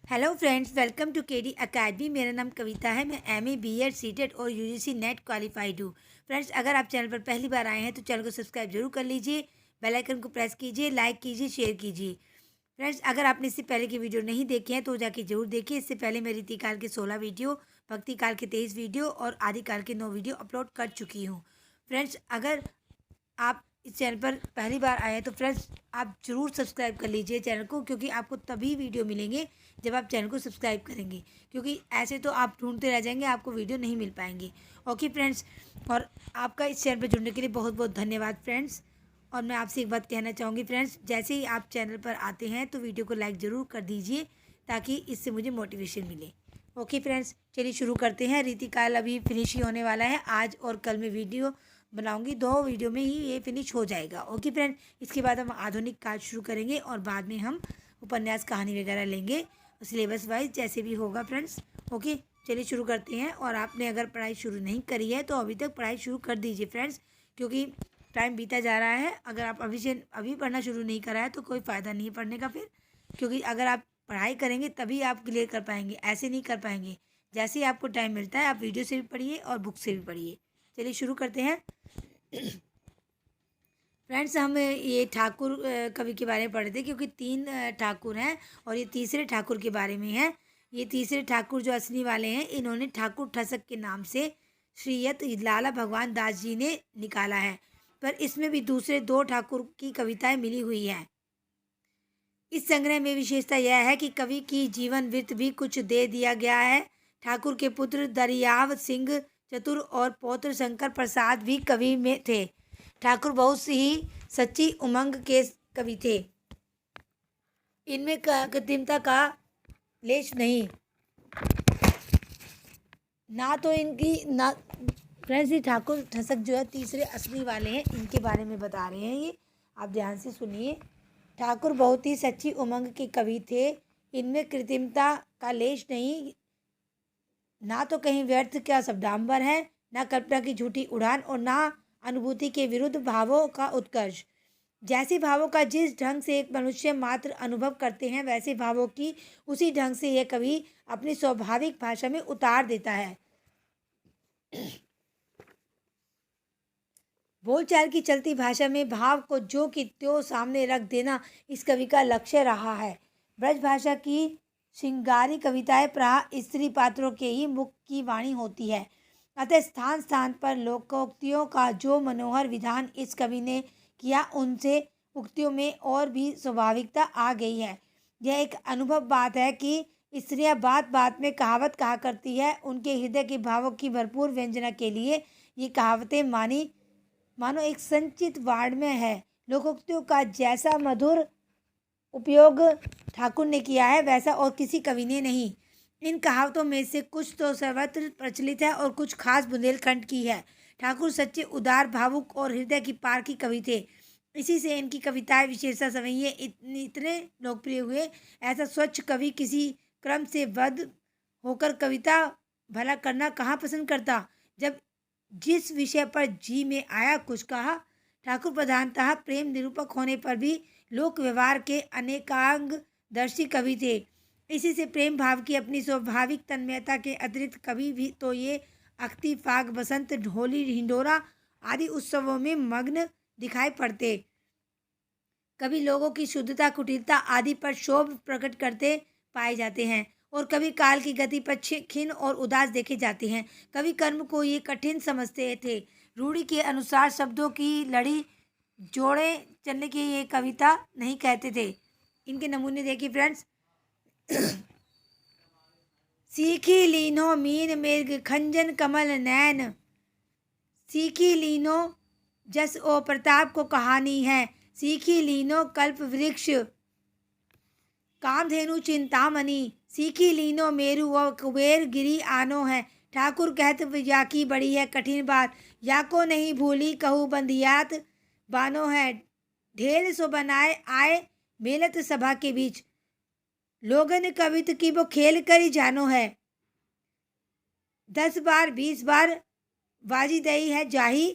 Hello friends, welcome to KD Academy. मेरा नाम कविता है। मैं एमए बीएड सीटेट और यूजीसी नेट क्वालिफाइड हूँ। फ्रेंड्स, अगर आप चैनल पर पहली बार आए हैं तो चैनल को सब्सक्राइब जरूर कर लीजिए, बेल आइकन को प्रेस कीजिए, लाइक कीजिए, शेयर कीजिए। फ्रेंड्स, अगर आपने इससे पहले की वीडियो नहीं देखे हैं तो जाके जरूर देखिए। इससे पहले मैं रीतिकाल के 16 वीडियो, भक्ति काल के 23 वीडियो और आदिकाल के 9 वीडियो अपलोड कर चुकी हूँ। फ्रेंड्स, अगर आप इस चैनल पर पहली बार आए हैं तो फ्रेंड्स आप ज़रूर सब्सक्राइब कर लीजिए चैनल को, क्योंकि आपको तभी वीडियो मिलेंगे जब आप चैनल को सब्सक्राइब करेंगे, क्योंकि ऐसे तो आप ढूंढते रह जाएंगे, आपको वीडियो नहीं मिल पाएंगे। ओके फ्रेंड्स, और आपका इस चैनल पर जुड़ने के लिए बहुत बहुत धन्यवाद फ्रेंड्स। और मैं आपसे एक बात कहना चाहूँगी फ्रेंड्स, जैसे ही आप चैनल पर आते हैं तो वीडियो को लाइक ज़रूर कर दीजिए, ताकि इससे मुझे मोटिवेशन मिले। ओके फ्रेंड्स, चलिए शुरू करते हैं। रीतिकाल अभी फिनिश ही होने वाला है। आज और कल में वीडियो बनाऊंगी, 2 वीडियो में ही ये फिनिश हो जाएगा। ओके फ्रेंड, इसके बाद हम आधुनिक काल शुरू करेंगे और बाद में हम उपन्यास कहानी वगैरह लेंगे, सिलेबस वाइज जैसे भी होगा फ्रेंड्स। ओके, चलिए शुरू करते हैं। और आपने अगर पढ़ाई शुरू नहीं करी है तो अभी तक पढ़ाई शुरू कर दीजिए फ्रेंड्स, क्योंकि टाइम बीता जा रहा है। अगर आप अभी पढ़ना शुरू नहीं करा है तो कोई फ़ायदा नहीं है पढ़ने का फिर, क्योंकि अगर आप पढ़ाई करेंगे तभी आप क्लियर कर पाएंगे, ऐसे नहीं कर पाएंगे। जैसे ही आपको टाइम मिलता है आप वीडियो से भी पढ़िए और बुक से भी पढ़िए। चलिए शुरू करते हैं। फ्रेंड्स, हम ये ठाकुर कवि के बारे में पढ़ रहे थे, क्योंकि 3 ठाकुर हैं और ये तीसरे ठाकुर के बारे में है। ये तीसरे ठाकुर जो असली वाले हैं, इन्होंने ठाकुर ठसक के नाम से श्रीयत लाला भगवान दास जी ने निकाला है, पर इसमें भी दूसरे 2 ठाकुर की कविताएं मिली हुई हैं। इस संग्रह में विशेषता यह है कि कवि की जीवन वृत्त भी कुछ दे दिया गया है। ठाकुर के पुत्र दरियाव सिंह चतुर और पौत्र शंकर प्रसाद भी कवि में थे। ठाकुर बहुत सी ही सच्ची उमंग के कवि थे। इनमें कृत्रिमता का लेश नहीं, ना तो इनकी ना। फ्रेंड्स, ये ठाकुर ठसक जो है तीसरे असली वाले हैं, इनके बारे में बता रहे हैं। ये आप ध्यान से सुनिए। ठाकुर बहुत ही सच्ची उमंग के कवि थे। इनमें कृत्रिमता का लेश नहीं, ना तो कहीं व्यर्थ का शब्दांबर है, ना कल्पना की झूठी उड़ान और ना अनुभूति के विरुद्ध भावों का उत्कर्ष। जैसे भावों का जिस ढंग से एक मनुष्य मात्र अनुभव करते हैं, वैसे भावों की उसी ढंग से यह कवि अपनी स्वाभाविक भाषा में उतार देता है। बोलचाल की चलती भाषा में भाव को जो कि त्यों सामने रख देना इस कवि का लक्ष्य रहा है। ब्रज भाषा की श्रृंगारी कविताएं प्राय स्त्री पात्रों के ही मुख की वाणी होती है। अतः स्थान स्थान पर लोकोक्तियों का जो मनोहर विधान इस कवि ने किया, उनसे उक्तियों में और भी स्वाभाविकता आ गई है। यह एक अनुभव बात है कि स्त्रियां बात बात में कहावत कहा करती है। उनके हृदय के भावों की भरपूर व्यंजना के लिए ये कहावतें मानो एक संचित वाड़ में है। लोकोक्तियों का जैसा मधुर उपयोग ठाकुर ने किया है, वैसा और किसी कवि ने नहीं। इन कहावतों में से कुछ तो सर्वत्र प्रचलित है और कुछ खास बुंदेलखंड की है। ठाकुर सच्चे उदार, भावुक और हृदय की पार की कवि थे। इसी से इनकी कविताएं विशेषता समझिए इतने लोकप्रिय हुए। ऐसा स्वच्छ कवि किसी क्रम से बद्ध होकर कविता भला करना कहाँ पसंद करता। जब जिस विषय पर जी में आया कुछ कहा। ठाकुर प्रधानतः प्रेम निरूपक होने पर भी लोक व्यवहार के अनेकांग दर्शी कवि थे। इसी से प्रेम भाव की अपनी स्वाभाविक तन्मयता के अतिरिक्त कवि भी तो ये अख्ती, फाग, बसंत, होली, हिंडोरा आदि उत्सवों में मग्न दिखाई पड़ते। कभी लोगों की शुद्धता, कुटिलता आदि पर शोभ प्रकट करते पाए जाते हैं और कभी काल की गति पर खिन्न और उदास देखे जाते हैं। कभी कर्म को ये कठिन समझते थे। रूढ़ि के अनुसार शब्दों की लड़ी जोड़े चलने की ये कविता नहीं कहते थे। इनके नमूने देखिए फ्रेंड्स। सीखी लीनो मीन मृग खंजन कमल नैन, सीखी लीनो जस ओ प्रताप को कहानी है, सीखी लीनो कल्प वृक्ष कामधेनु चिंतामणि, सीखी लीनो मेरु व कुबेर गिरी आनो है। ठाकुर कहत या की बड़ी है कठिन बात, या को नहीं भूली कहू बंधियात बानो है। ढेर सो बनाए आए मेलत सभा के बीच, लोगन कवित की वो खेल करी जानो है। 10 बार 20 बार बाजी दई है जाही,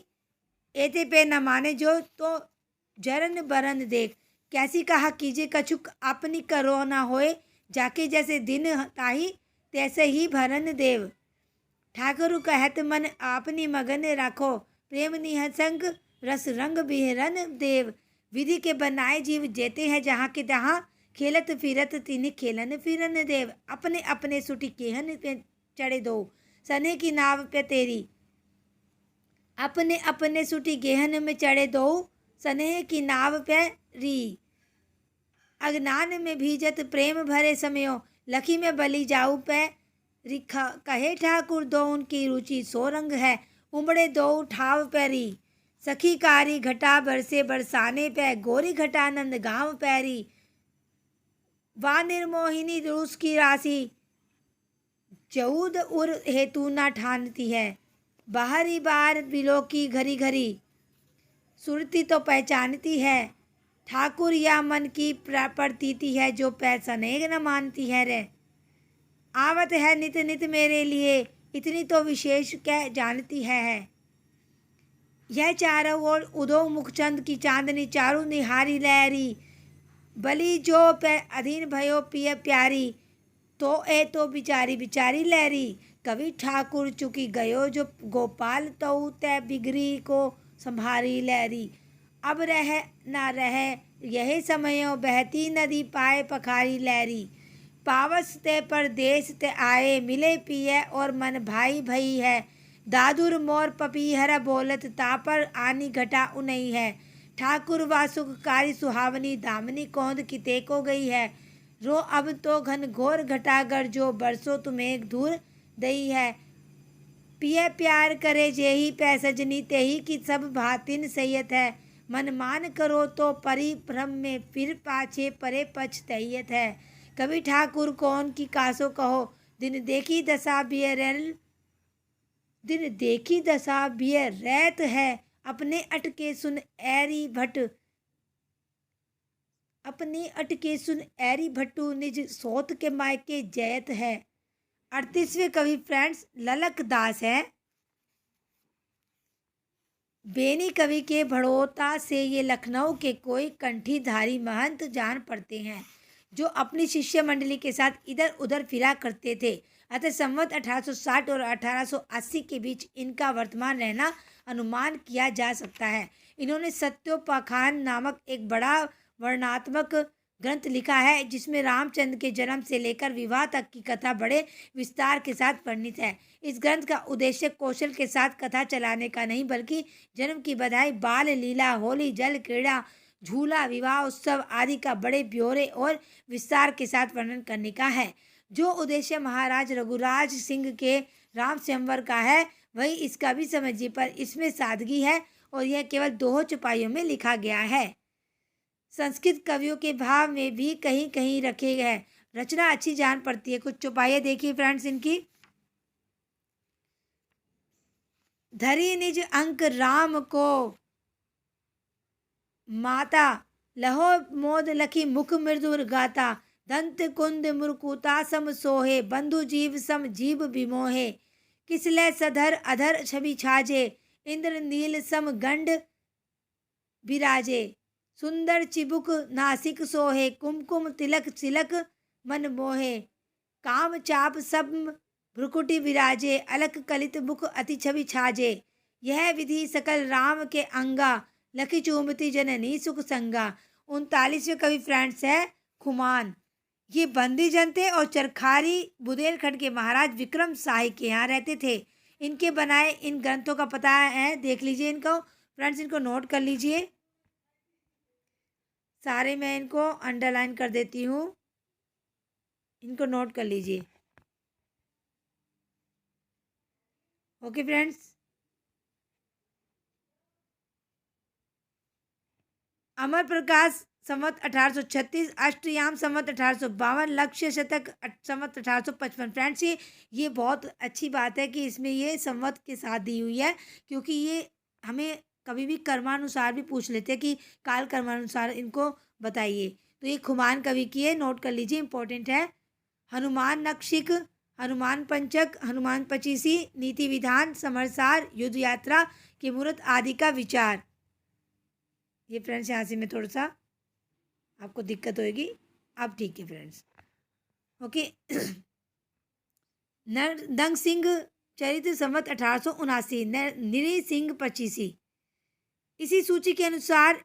एते पे न माने जो तो जरन बरन देख। कैसी कहा कीजिए कछुक अपनी करो न होए, जाके जैसे दिन ताही तैसे ही भरन देव। ठाकुर कहत मन आपनी मगन राखो, प्रेम निहसंग रस रंग बिहरन देव। विधि के बनाए जीव जेते हैं जहाँ के तहाँ, खेलत फिरत तिन्ह खेलन फिरन देव। अपने अपने सुटी केहन पे चढ़े दो, सने की नाव पे तेरी। अपने अपने सुटी गेहन में चढ़े दो, सनेह की नाव पे री। अज्ञान में भीजत प्रेम भरे समयो, लखी में बली जाऊ पे रिखा। कहे ठाकुर दो उनकी रुचि सो रंग है, उमड़े दो ठाव पैरी। सखी कारी घटा बरसे बरसाने पे, गोरी घटानंद गांव पैरी। वा निर्मोहिनी रूस की राशि, चौद उर हेतु न ठानती है। बाहरी बार बिलो की घरी घरी, सुरती तो पहचानती है। ठाकुर या मन की प्रतीति है, जो पैसा नहीं न मानती है रे। आवत है नित नित मेरे लिए, इतनी तो विशेष कह जानती है। यह चारों ओर उदो मुखचंद की चांदनी, चारू निहारी लहरी। बली जो पे अधीन भयो पिय प्यारी, तो ए तो बिचारी बिचारी लहरी। कवि ठाकुर चुकी गयो जो गोपाल, तो तय बिगरी को संभारी लहरी। अब रह ना रह यही समयो, बहती नदी पाए पखारी लहरी। पावस ते परदेश ते आए, मिले पिए और मन भाई भई है। दादुर मोर पपीहर बोलत, तापर आनी घटा उनई है। ठाकुर वासुकारी सुहावनी, दामनी कौंद किते को गई है। रो अब तो घन घोर घटागर, जो बरसों तुम्हें दूर दई है। पिए प्यार करे जेही पै सजनी, तेही की सब भातिन सैयत है। मन मान करो तो परिभ्रम में, फिर पाछे परे पछतैयत है। कवि ठाकुर कौन की कासो कहो, दिन देखी दशा बियर, दिन देखी दशा बियर रैत है। अपने अटके सुन ऐरी भट, अपने अटके सुन ऐरी भट्टू, निज सोत के मायके जयत है। 38वें कवि फ्रेंड्स ललक दास है। बेनी कवि के भड़ोता से ये लखनऊ के कोई कंठीधारी महंत जान पड़ते हैं, जो अपनी शिष्य मंडली के साथ इधर उधर फिरा करते थे। अतः संवत 1860 और 1880 के बीच इनका वर्तमान रहना अनुमान किया जा सकता है। इन्होंने सत्योपाख्यान नामक एक बड़ा वर्णनात्मक ग्रंथ लिखा है, जिसमें रामचंद्र के जन्म से लेकर विवाह तक की कथा बड़े विस्तार के साथ वर्णित है। इस ग्रंथ का उद्देश्य कौशल के साथ कथा चलाने का नहीं, बल्कि जन्म की बधाई, बाल लीला, होली, जल क्रीड़ा, झूला, विवाह उत्सव आदि का बड़े ब्यौरे और विस्तार के साथ वर्णन करने का है। जो उद्देश्य महाराज रघुराज सिंह के राम स्वयंवर का है, वही इसका भी समझिए, पर इसमें सादगी है और यह केवल 2 चौपाइयों में लिखा गया है। संस्कृत कवियों के भाव में भी कहीं कहीं रखे गए, रचना अच्छी जान पड़ती है। कुछ चौपाइयाँ देखिए फ्रेंड्स इनकी। धरी निज अंक राम को माता, लहो मोद लखी मुख मृदुर गाता। दंत कुंद मुरकुता सम सोहे, बंधु जीव सम जीव विमोहे। किसले सधर अधर छवि छाजे, इंद्र नील सम गंड बिराजे। सुंदर चिबुक नासिक सोहे, कुमकुम तिलक सिलक मन मोहे। काम चाप सब भ्रुकुटी विराजे, अलक कलित मुख अति छवि छाजे। यह विधि सकल राम के अंगा, लखी चूमती जननी सुख संगा। 39वें कवि फ्रेंड्स है खुमान। ये बंदी जन थे और चरखारी बुंदेलखंड के महाराज विक्रम शाही के यहाँ रहते थे। इनके बनाए इन ग्रंथों का पता है, देख लीजिए इनको फ्रेंड्स, इनको नोट कर लीजिए। सारे मैं इनको अंडरलाइन कर देती हूँ, इनको नोट कर लीजिए। Okay friends. अमर प्रकाश संवत 1836, अष्टयाम संवत 1852, लक्ष्य शतक संवत 1855। फ्रेंड्स ये बहुत अच्छी बात है कि इसमें ये संवत के साथ दी हुई है, क्योंकि ये हमें कभी भी कर्मानुसार भी पूछ लेते हैं कि काल कर्मानुसार इनको बताइए। तो ये खुमान कवि की है, नोट कर लीजिए, इंपॉर्टेंट है। हनुमान नक्षिक, हनुमान पंचक, हनुमान पचीसी, नीति विधान, समरसार, युद्ध यात्रा के मुहूर्त आदि का विचार। ये फ्रेंड्स यहाँ से मैं थोड़ा सा आपको दिक्कत होगी, अब ठीक है फ्रेंड्स। ओके। नरदंग सिंह चरित्र संवत 1879, निरी सिंह 25। इसी सूची के अनुसार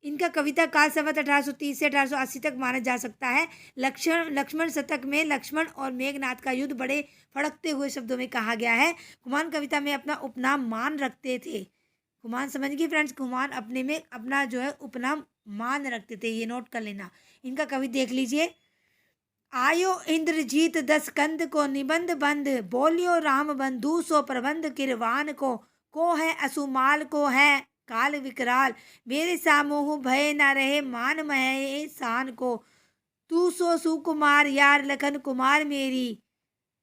इनका कविता काल संवत 1830 से 1880 तक माना जा सकता है। लक्ष्मण शतक में लक्ष्मण और मेघनाथ का युद्ध बड़े फड़कते हुए शब्दों में कहा गया है। कुमान कविता में अपना उपनाम मान रखते थे। कुमान समझ गए फ्रेंड्स, कुमान अपने में अपना जो है उपनाम मान रखते थे, ये नोट कर लेना। इनका कवि देख लीजिए। आयो इंद्रजीत 10 कंद को निबंध बंद, बोलियो राम बंधु सो प्रबंध किरवान को है असुमाल को है काल विकराल, मेरे सामोह भय न रहे मान महे शान को, तू सो सुकुमार यार लखन कुमार मेरी,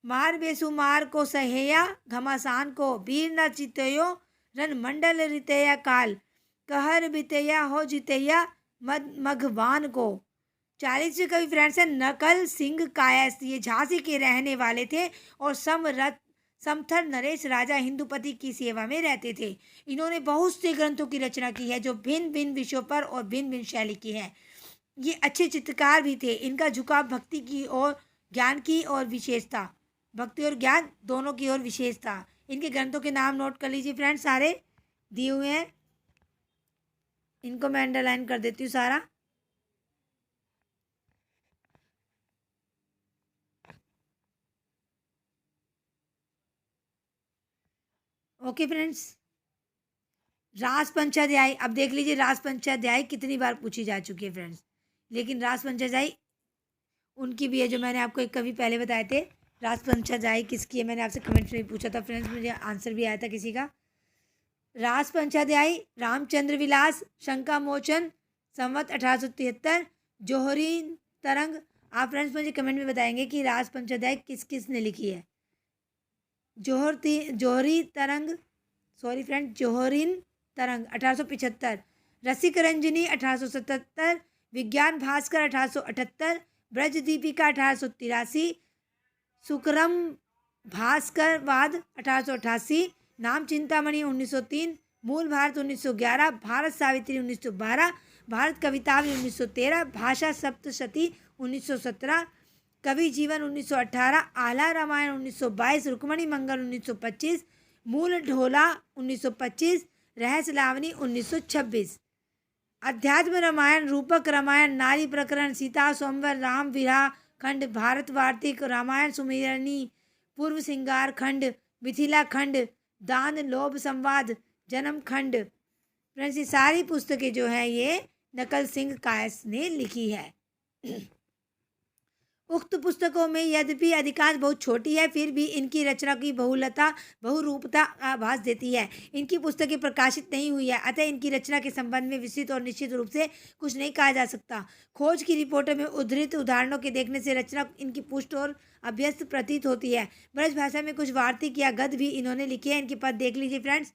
मार बेसुमार को सहेया घमासान को, वीर न चितयो रन मंडल रितया काल, कहर बितया हो जितया मघवान को। 40 कवि फ्रेंड्स है नकल सिंह कायस्थ, ये झांसी के रहने वाले थे और समथर नरेश राजा हिंदुपति की सेवा में रहते थे। इन्होंने बहुत से ग्रंथों की रचना की है जो भिन्न भिन्न विषयों पर और भिन्न भिन्न शैली की है। ये अच्छे चित्रकार भी थे। इनका झुकाव भक्ति की और ज्ञान की और विशेषता, भक्ति और ज्ञान दोनों की ओर विशेषता। इनके ग्रंथों के नाम नोट कर लीजिए फ्रेंड्स, सारे दिए हुए हैं। इनको मैं अंडरलाइन कर देती हूँ सारा। ओके फ्रेंड्स, रास पंचाध्याय, अब देख लीजिए रास पंचाध्याय कितनी बार पूछी जा चुकी है फ्रेंड्स, लेकिन रास पंचाध्याय उनकी भी है जो मैंने आपको एक कवि पहले बताए थे। रास पंचाध्याय किसकी है, मैंने आपसे कमेंट में पूछा था फ्रेंड्स, मुझे आंसर भी आया था किसी का। रास पंचाध्याय रामचंद्र विलास शंका मोचन संवत 1873, जोहरी तरंग। आप फ्रेंड्स मुझे कमेंट में बताएंगे कि रास पंचाध्याय किस किस ने लिखी है। जोहरी तरंग, सॉरी फ्रेंड, जोहरीन तरंग 1875, रसिक रंजनी 1877, विज्ञान भास्कर 1878, ब्रज दीपिका 1883, सुकरम भास्करवाद 1888, नाम चिंतामणि 1903, मूल भारत 1911, भारत सावित्री 1912, भारत कवितावली 1913, भाषा सप्तशती 1917, कवि जीवन 1918, आला रामायण 1922, रुक्मणी मंगल 1925, मूल ढोला 1925, रहस्य लावनी 1926, अध्यात्म रामायण, रूपक रामायण, नारी प्रकरण, सीता स्वयंवर, राम विवाह खंड, भारत वार्तिक, रामायण सुमेरनी, पूर्व सिंगार खंड, मिथिला खंड, दान लोभ संवाद, जन्म खंड। फ्रेंड्स ये सारी पुस्तकें जो है ये नकल सिंह कायस्थ ने लिखी है। उक्त पुस्तकों में यद्यपि अधिकांश बहुत छोटी है, फिर भी इनकी रचना की बहुलता बहुरूपता का आभास देती है। इनकी पुस्तकें प्रकाशित नहीं हुई है, अतः इनकी रचना के संबंध में विस्तृत और निश्चित रूप से कुछ नहीं कहा जा सकता। खोज की रिपोर्टों में उद्धृत उदाहरणों के देखने से रचना इनकी पुष्ट और अभ्यस्त प्रतीत होती है। ब्रज भाषा में कुछ वार्तिक या गद्य भी इन्होंने लिखे हैं। इनके पद देख लीजिए फ्रेंड्स।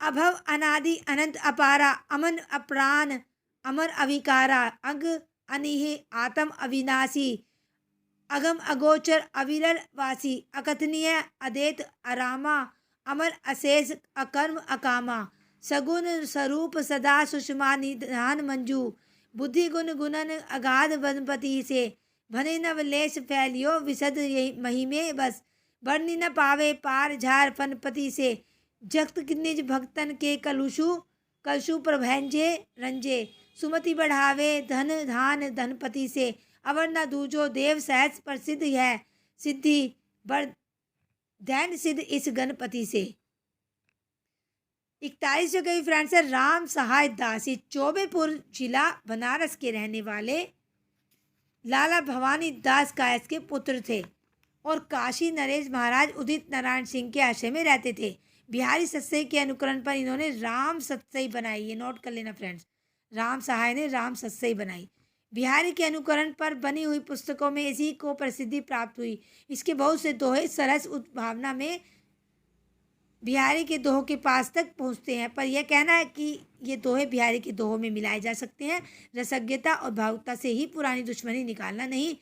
अभव अनादि अनंत अपारा, अमन अप्राण अमर अविकारा, अग अनिह आत्म अविनाशी, अगम अगोचर अविरल वासी, अकथनीय अदेत अरामा, अमर अशेष अकर्म अकामा, सगुण स्वरूप सदा सुषमा निधान मंजू, बुद्धि गुण गुणन अगाध वनपति से, भने नवलेश फैलियो विशद महिमे बस, बरनी न पावे पार झार फनपति से, जगत निज भक्तन के कलुषु प्रभंजे रंजे, सुमति बढ़ावे धन धान धनपति से, अवर न दूजो देव सहज प्रसिद्ध है, सिद्धि बर दैन सिद्ध इस गणपति से। 41 जो कवि फ्रेंड्स है राम सहाय दास, ये चौबेपुर जिला बनारस के रहने वाले लाला भवानी दास कायस्थ के पुत्र थे और काशी नरेश महाराज उदित नारायण सिंह के आश्रय में रहते थे। बिहारी सत्सई के अनुकरण पर इन्होंने राम सत्सई बनाई, ये नोट कर लेना फ्रेंड्स। राम सहाय ने राम सत्सई बनाई। बिहारी के अनुकरण पर बनी हुई पुस्तकों में इसी को प्रसिद्धि प्राप्त हुई। इसके बहुत से दोहे सरस भावना में बिहारी के दोहों के पास तक पहुंचते हैं, पर यह कहना है कि ये दोहे बिहारी के दोहों में मिलाए जा सकते हैं। रसज्ञता और भावुकता से ही पुरानी दुश्मनी निकालना नहीं,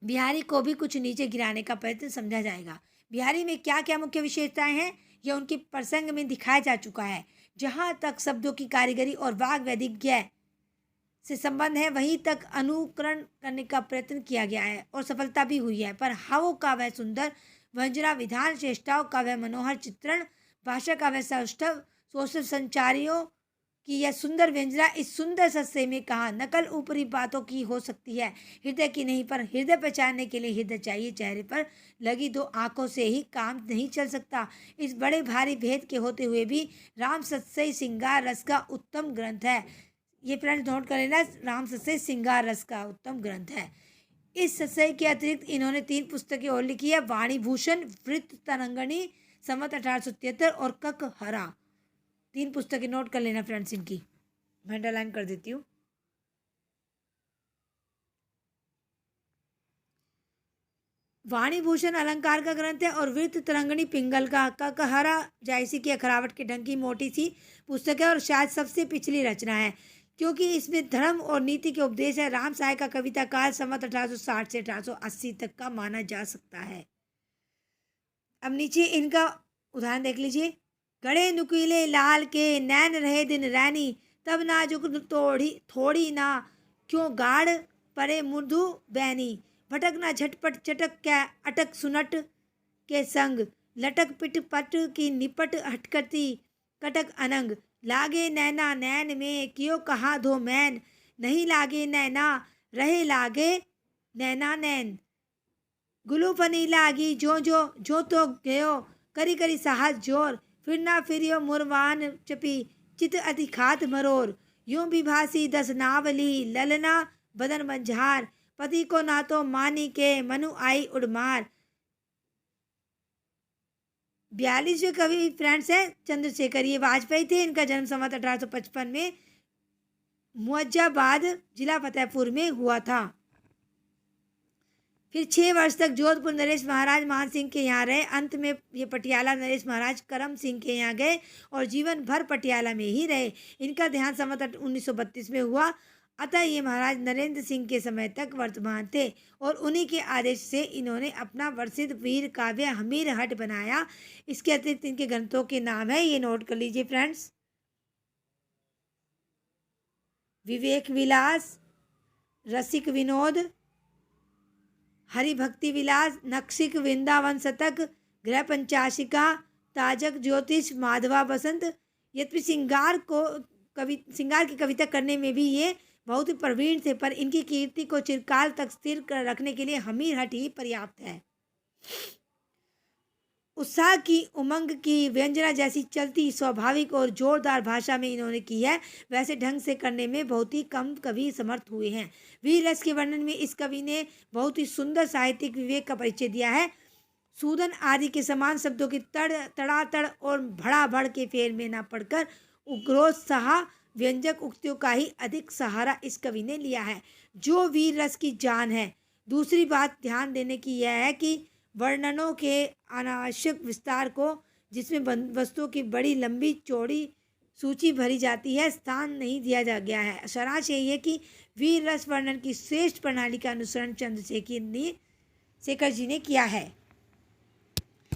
बिहारी को भी कुछ नीचे गिराने का प्रयत्न समझा जाएगा। बिहारी में क्या क्या मुख्य विशेषताएं हैं यह उनके प्रसंग में दिखाया जा चुका है। जहाँ तक शब्दों की कारीगरी और वाग वैदिज्ञ से संबंध है वहीं तक अनुकरण करने का प्रयत्न किया गया है और सफलता भी हुई है। पर हावों का वह सुंदर व्यंजना विधान, चेष्टाओं का वह मनोहर चित्रण, भाषा का वह सौष्ठव सोशल संचारियों की यह सुंदर व्यंजना, इस सुंदर सत्सय में कहा नकल ऊपरी बातों की हो सकती है, हृदय की नहीं। पर हृदय पहचानने के लिए हृदय चाहिए। चेहरे पर लगी दो आंखों से ही काम नहीं चल सकता। इस बड़े भारी भेद के होते हुए भी राम सत्सई श्रृंगार रस का उत्तम ग्रंथ है। ये फ्रेंड्स नोट कर लेना, राम सत्सई श्रृंगार रस का उत्तम ग्रंथ है। इस सत्सई के अतिरिक्त इन्होंने 3 पुस्तकें और लिखी है, वाणी भूषण, वृत्त तरंगणी, संवत 1873 और ककहरा। 3 पुस्तकें नोट कर लेना फ्रेंड्स, इनकी मैं अंडरलाइन कर देती हूँ। वाणी भूषण अलंकार का ग्रंथ है और वृत्त तरंगणी पिंगल का, ककहरा जायसी की अखरावट के ढंग की मोटी सी पुस्तक है और शायद सबसे पिछली रचना है क्योंकि इसमें धर्म और नीति के उपदेश है। राम साय का कविता काल संवत 1860 से 1880 तक का माना जा सकता है। अब नीचे इनका उदाहरण देख लीजिए। गड़े नुकीले लाल के नैन रहे दिन रैनी, तब नाजुक तोड़ी थोड़ी ना, क्यों गाढ़ परे मृदु बैनी, भटक ना झटपट चटक क्या अटक सुनट के संग, लटक पिट पट की निपट हटकती कटक अनंग, लागे नैना नैन में कियो कहा धो मैन, नहीं लागे नैना रहे लागे नैना नैन, गुलू फनी लागी जो तो गयो, करी करी साहस जोर, फिर ना फिरियो मुरवान चपी, चित अति खात मरोर, यूं भी भासी 10 नावली, ललना बदन मंझार, पति को ना तो मानी के मनु आई उड़मार। 42वें कवि फ्रेंड्स है चंद्रशेखर, ये वाजपेयी थे। इनका जन्म संवत 1855 में मुअज्जाबाद जिला फतेहपुर में हुआ था। फिर 6 वर्ष तक जोधपुर नरेश महाराज मान सिंह के यहाँ रहे। अंत में ये पटियाला नरेश महाराज करम सिंह के यहाँ गए और जीवन भर पटियाला में ही रहे। इनका देहांत संवत 1932 में हुआ। अतः ये महाराज नरेंद्र सिंह के समय तक वर्तमान थे और उन्हीं के आदेश से इन्होंने अपना वर्षित वीर काव्य हमीर हट बनाया। इसके अतिरिक्त इनके ग्रंथों के नाम है, ये नोट कर लीजिए फ्रेंड्स। विवेक विलास, रसिक विनोद, हरिभक्ति विलास, नक्शिक वृंदावन शतक, गृह पंचाशिका, ताजक ज्योतिष, माधवा बसंत। यद्यपि श्रृंगार की कविता करने में भी ये बहुत ही प्रवीण थे, पर इनकी कीर्ति को चिरकाल तक स्थिर कर रखने के लिए हमीर हट ही पर्याप्त है। उत्साह की, उमंग की, व्यंजना जैसी चलती स्वाभाविक और जोरदार भाषा में इन्होंने की है, वैसे ढंग से करने में बहुत ही कम कवि समर्थ हुए हैं। वीर रस के वर्णन में इस कवि ने बहुत ही सुंदर साहित्यिक विवेक का परिचय दिया है। सूदन आदि के समान शब्दों की तड़ातड़ और भड़ाभड़ के फेर में न पड़कर उग्रोत्साह व्यंजक उक्तियों का ही अधिक सहारा इस कवि ने लिया है, जो वीर रस की जान है। दूसरी बात ध्यान देने की यह है कि वर्णनों के अनावश्यक विस्तार को, जिसमें वस्तुओं की बड़ी लंबी चौड़ी सूची भरी जाती है, स्थान नहीं दिया जा गया है। सारांश यही है कि वीर रस वर्णन की श्रेष्ठ प्रणाली का अनुसरण चंद्रशेखर जी ने किया है।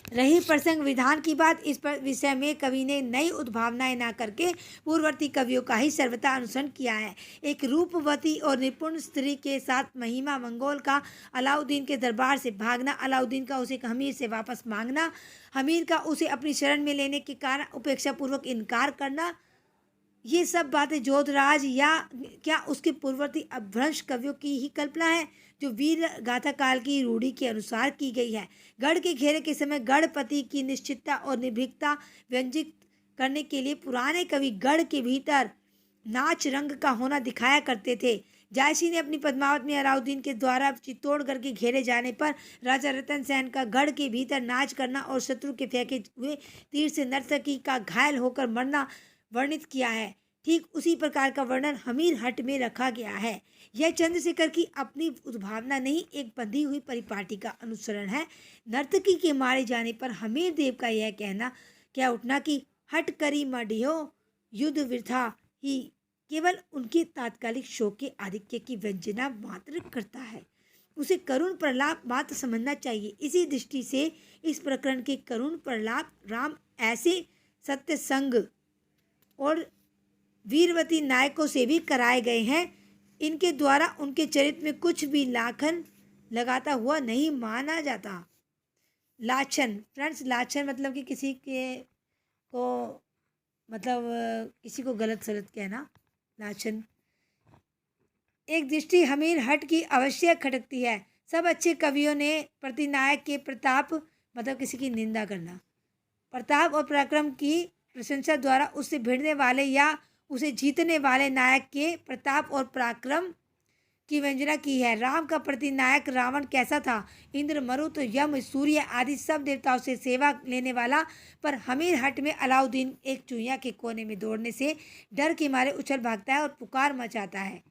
रही प्रसंग विधान की बात, इस पर विषय में कवि ने नई उद्भावनाएं ना करके पूर्ववर्ती कवियों का ही सर्वथा अनुसरण किया है। एक रूपवती और निपुण स्त्री के साथ महिमा मंगोल का अलाउद्दीन के दरबार से भागना, अलाउद्दीन का उसे हमीर से वापस मांगना, हमीर का उसे अपनी शरण में लेने के कारण उपेक्षापूर्वक इनकार करना, ये सब बातें जोधराज या क्या उसके पूर्ववर्ती अपभ्रंश कवियों की ही कल्पना है, जो वीर गाथा काल की रूढ़ी के अनुसार की गई है। गढ़ के घेरे के समय गढ़पति की निश्चितता और निर्भीकता व्यंजित करने के लिए पुराने कवि गढ़ के भीतर नाच रंग का होना दिखाया करते थे। जायसी ने अपनी पद्मावत में अलाउद्दीन के द्वारा चित्तौड़गढ़ के घेरे जाने पर राजा रतन सेन का गढ़ के भीतर नाच करना और शत्रु के फेंके हुए तीर से नर्तकी का घायल होकर मरना वर्णित किया है। ठीक उसी प्रकार का वर्णन हमीर हट में रखा गया है। यह चंद्रशेखर की अपनी उद्भावना नहीं, एक बंधी हुई परिपाटी का अनुसरण है। नर्तकी के मारे जाने पर हमीर देव का यह कहना क्या उठना कि हट करी मडियो युद्ध वृथा ही केवल उनके तात्कालिक शोक के आधिक्य की व्यंजना मात्र करता है। उसे करुण प्रलाप मात्र समझना चाहिए। इसी दृष्टि से इस प्रकरण के करुण प्रलाप राम ऐसे सत्य संग और वीरवती नायकों से भी कराए गए हैं इनके द्वारा उनके चरित्र में कुछ भी लाछन लगाता हुआ नहीं माना जाता। लाछन फ्रेंड्स, लाछन मतलब कि किसी के को मतलब किसी को गलत सलत कहना, लाछन। एक दृष्टि हमीर हट की अवश्य खटकती है। सब अच्छे कवियों ने प्रतिनायक के प्रताप मतलब किसी की निंदा करना, प्रताप और पराक्रम की प्रशंसा द्वारा उससे भिड़ने वाले या उसे जीतने वाले नायक के प्रताप और पराक्रम की वंदना की है। राम का प्रतिनायक रावण कैसा था? इंद्र, मरुत, यम, सूर्य आदि सब देवताओं से सेवा लेने वाला, पर हमीर हट में अलाउद्दीन एक चूहिया के कोने में दौड़ने से डर के मारे उछल भागता है और पुकार मचाता है।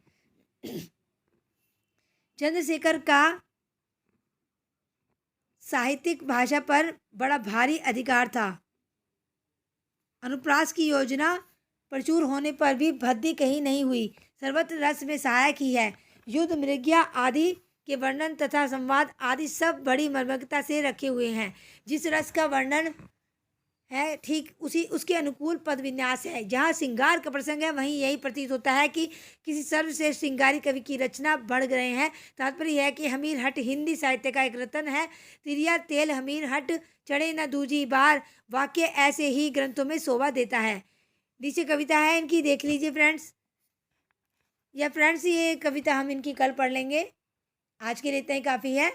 चंद्रशेखर का साहित्यिक भाषा पर बड़ा भारी अधिकार था। अनुप्रास की योजना प्रचुर होने पर भी भद्दी कहीं नहीं हुई। सर्वत्र रस में सहायक ही है। युद्ध, मृग्या आदि के वर्णन तथा संवाद आदि सब बड़ी मर्मज्ञता से रखे हुए हैं। जिस रस का वर्णन है ठीक उसी उसके अनुकूल पद विन्यास है। जहाँ श्रृंगार का प्रसंग है वहीं यही प्रतीत होता है कि किसी सर्वश्रेष्ठ श्रृंगारी कवि की रचना बढ़ गए हैं। तात्पर्य यह है कि हमीर हट हिंदी साहित्य का एक रत्न है। तिरिया तेल हमीर हट चढ़े न दूजी बार, वाक्य ऐसे ही ग्रंथों में शोभा देता है। नीचे कविता है इनकी, देख लीजिए फ्रेंड्स। या फ्रेंड्स ये कविता हम इनकी कल पढ़ लेंगे, आज के लिए इतना ही काफ़ी है।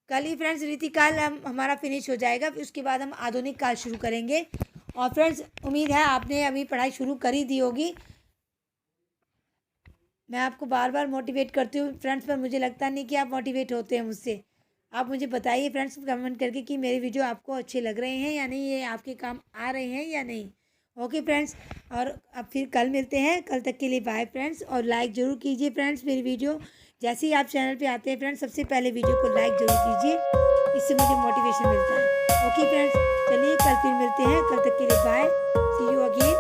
कल ही फ्रेंड्स रीतिकाल हमारा फिनिश हो जाएगा, फिर उसके बाद हम आधुनिक काल शुरू करेंगे। और फ्रेंड्स उम्मीद है आपने अभी पढ़ाई शुरू कर ही दी होगी। मैं आपको बार बार मोटिवेट करती हूँ फ्रेंड्स, पर मुझे लगता नहीं कि आप मोटिवेट होते हैं मुझसे। आप मुझे बताइए फ्रेंड्स कमेंट करके कि मेरे वीडियो आपको अच्छे लग रहे हैं या नहीं, ये आपके काम आ रहे हैं या नहीं। ओके फ्रेंड्स, और अब फिर कल मिलते हैं। कल तक के लिए बाय फ्रेंड्स, और लाइक ज़रूर कीजिए फ्रेंड्स मेरी वीडियो। जैसे ही आप चैनल पे आते हैं फ्रेंड्स, सबसे पहले वीडियो को लाइक ज़रूर कीजिए, इससे मुझे मोटिवेशन मिलता है। ओके फ्रेंड्स, चलिए कल फिर मिलते हैं। कल तक के लिए बाय, सी यू अगेन।